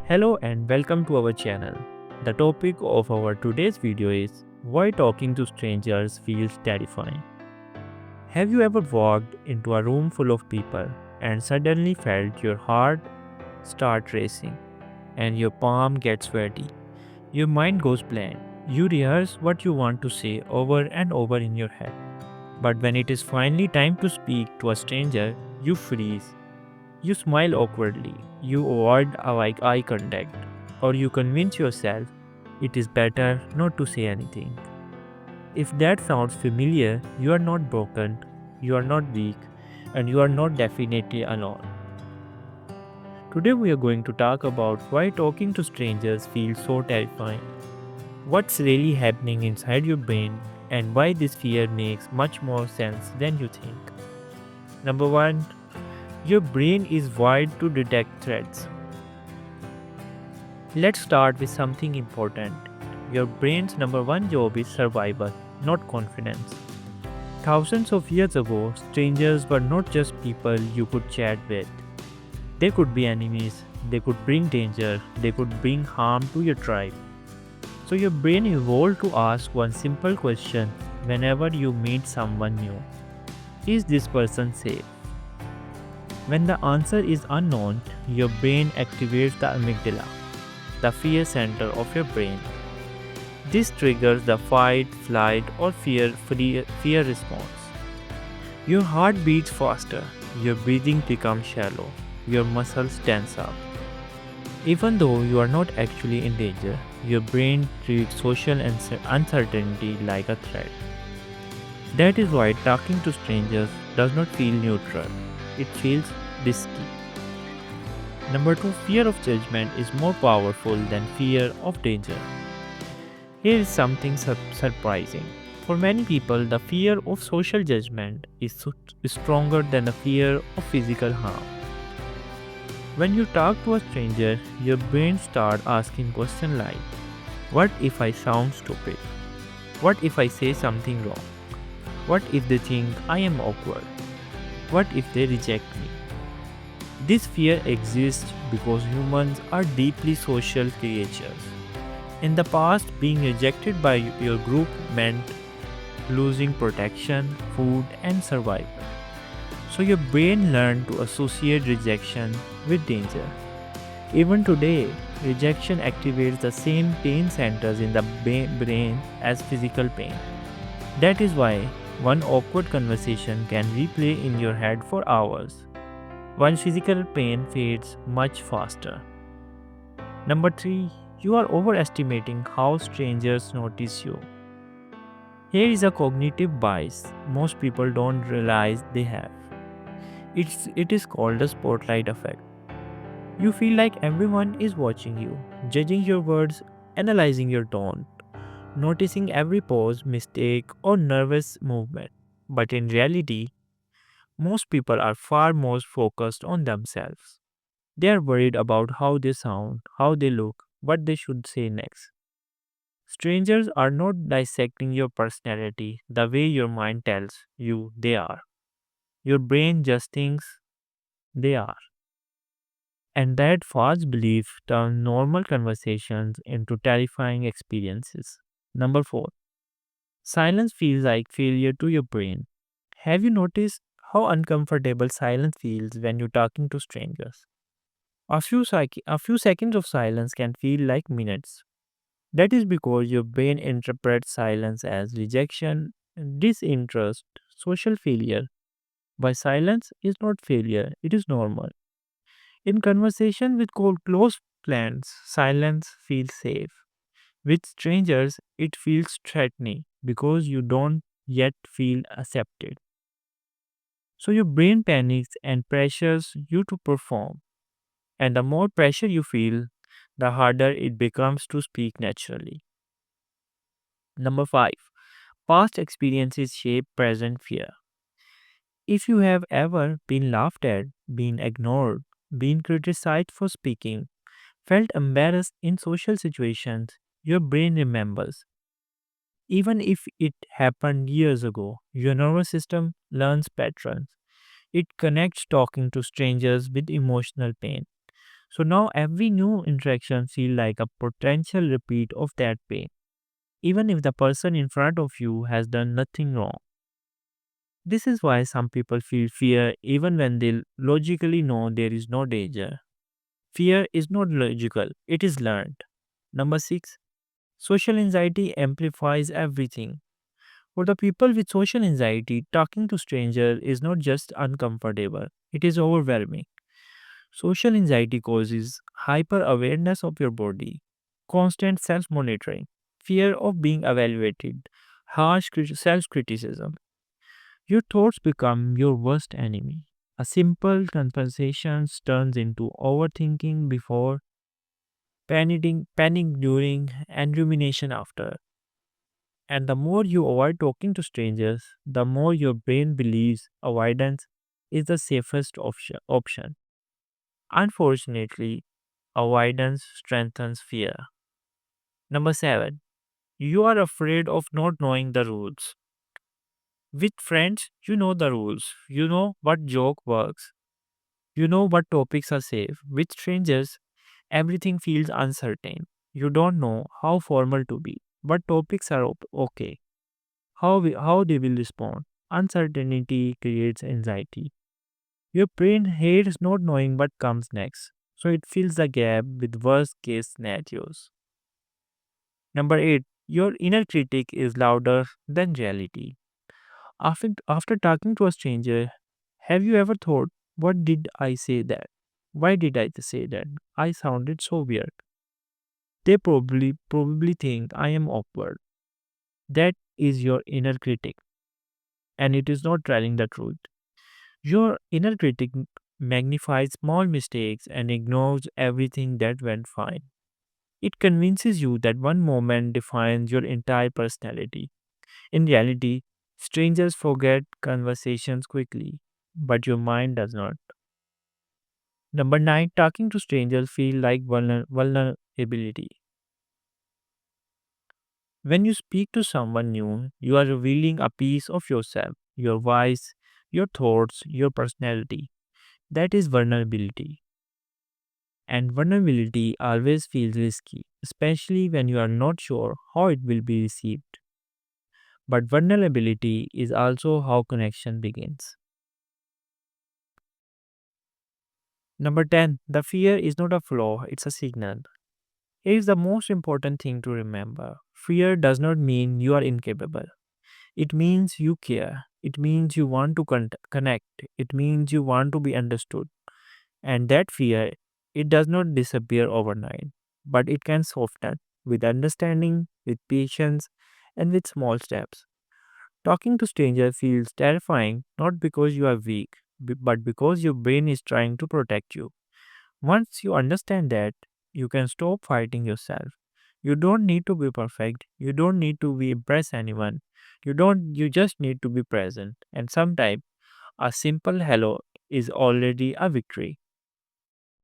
Hello and welcome to our channel. The topic of our today's video is why talking to strangers feels terrifying. Have you ever walked into a room full of people and suddenly felt your heart start racing and your palm gets sweaty? Your mind goes blank. You rehearse what you want to say over and over in your head. But when it is finally time to speak to a stranger, you freeze. You smile awkwardly, you avoid eye contact, or you convince yourself it is better not to say anything. If that sounds familiar, you are not broken, you are not weak, and you are not definitely alone. Today, we are going to talk about why talking to strangers feels so terrifying, what's really happening inside your brain, and why this fear makes much more sense than you think. Number one, your brain is wired to detect threats. Let's start with something important. Your brain's number one job is survival, not confidence. Thousands of years ago, strangers were not just people you could chat with. They could be enemies, they could bring danger, they could bring harm to your tribe. So your brain evolved to ask one simple question whenever you meet someone new. Is this person safe? When the answer is unknown, your brain activates the amygdala, the fear center of your brain. This triggers the fight, flight, or fear response. Your heart beats faster, your breathing becomes shallow, your muscles tense up. Even though you are not actually in danger, your brain treats social uncertainty like a threat. That is why talking to strangers does not feel neutral, it feels risky. Number two, fear of judgment is more powerful than fear of danger. Here is something surprising. For many people, the fear of social judgment is stronger than the fear of physical harm. When you talk to a stranger, your brain starts asking questions like, what if I sound stupid? What if I say something wrong? What if they think I am awkward? What if they reject me? This fear exists because humans are deeply social creatures. In the past, being rejected by your group meant losing protection, food, and survival. So your brain learned to associate rejection with danger. Even today, rejection activates the same pain centers in the brain as physical pain. That is why one awkward conversation can replay in your head for hours, while physical pain fades much faster. Number three, you are overestimating how strangers notice you. Here is a cognitive bias most people don't realize they have. It is called the spotlight effect. You feel like everyone is watching you, judging your words, analyzing your tone, noticing every pause, mistake, or nervous movement. But in reality, most people are far more focused on themselves. They are worried about how they sound, how they look, what they should say next. Strangers are not dissecting your personality the way your mind tells you they are. Your brain just thinks they are. And that false belief turns normal conversations into terrifying experiences. Number four, silence feels like failure to your brain. Have you noticed how uncomfortable silence feels when you're talking to strangers? A few seconds of silence can feel like minutes. That is because your brain interprets silence as rejection, disinterest, social failure. But silence is not failure, it is normal. In conversation with close friends, silence feels safe. With strangers, it feels threatening because you don't yet feel accepted. So your brain panics and pressures you to perform. And the more pressure you feel, the harder it becomes to speak naturally. Number five, past experiences shape present fear. If you have ever been laughed at, been ignored, been criticized for speaking, felt embarrassed in social situations, your brain remembers. Even if it happened years ago, your nervous system learns patterns. It connects talking to strangers with emotional pain. So now every new interaction feels like a potential repeat of that pain, even if the person in front of you has done nothing wrong. This is why some people feel fear even when they logically know there is no danger. Fear is not logical, it is learned. Number 6. Social anxiety amplifies everything. For the people with social anxiety, talking to strangers is not just uncomfortable, it is overwhelming. Social anxiety causes hyper awareness of your body, constant self monitoring, fear of being evaluated, harsh self criticism. Your thoughts become your worst enemy. A simple conversation turns into overthinking before, panic during, and rumination after. And the more you avoid talking to strangers, the more your brain believes avoidance is the safest option. Unfortunately, avoidance strengthens fear. Number 7. You are afraid of not knowing the rules. With friends, you know the rules. You know what joke works. You know what topics are safe. With strangers, everything feels uncertain. You don't know how formal to be. What topics are okay. How they will respond. Uncertainty creates anxiety. Your brain hates not knowing what comes next. So it fills the gap with worst case scenarios. Number 8. Your inner critic is louder than reality. After talking to a stranger, have you ever thought, what did I say that? Why did I say that? I sounded so weird. They probably think I am awkward. That is your inner critic, and it is not telling the truth. Your inner critic magnifies small mistakes and ignores everything that went fine. It convinces you that one moment defines your entire personality. In reality, strangers forget conversations quickly, but your mind does not. Number 9, talking to strangers feel like vulnerability. When you speak to someone new, you are revealing a piece of yourself, your voice, your thoughts, your personality. That is vulnerability. And vulnerability always feels risky, especially when you are not sure how it will be received. But vulnerability is also how connection begins. Number 10, the fear is not a flaw, it's a signal. Here is the most important thing to remember. Fear does not mean you are incapable. It means you care. It means you want to connect. It means you want to be understood. And that fear, it does not disappear overnight, but it can soften with understanding, with patience, and with small steps. Talking to strangers feels terrifying not because you are weak, but because your brain is trying to protect you. Once you understand that, you can stop fighting yourself. You don't need to be perfect. You don't need to be impress anyone. You just need to be present. And sometimes a simple hello is already a victory.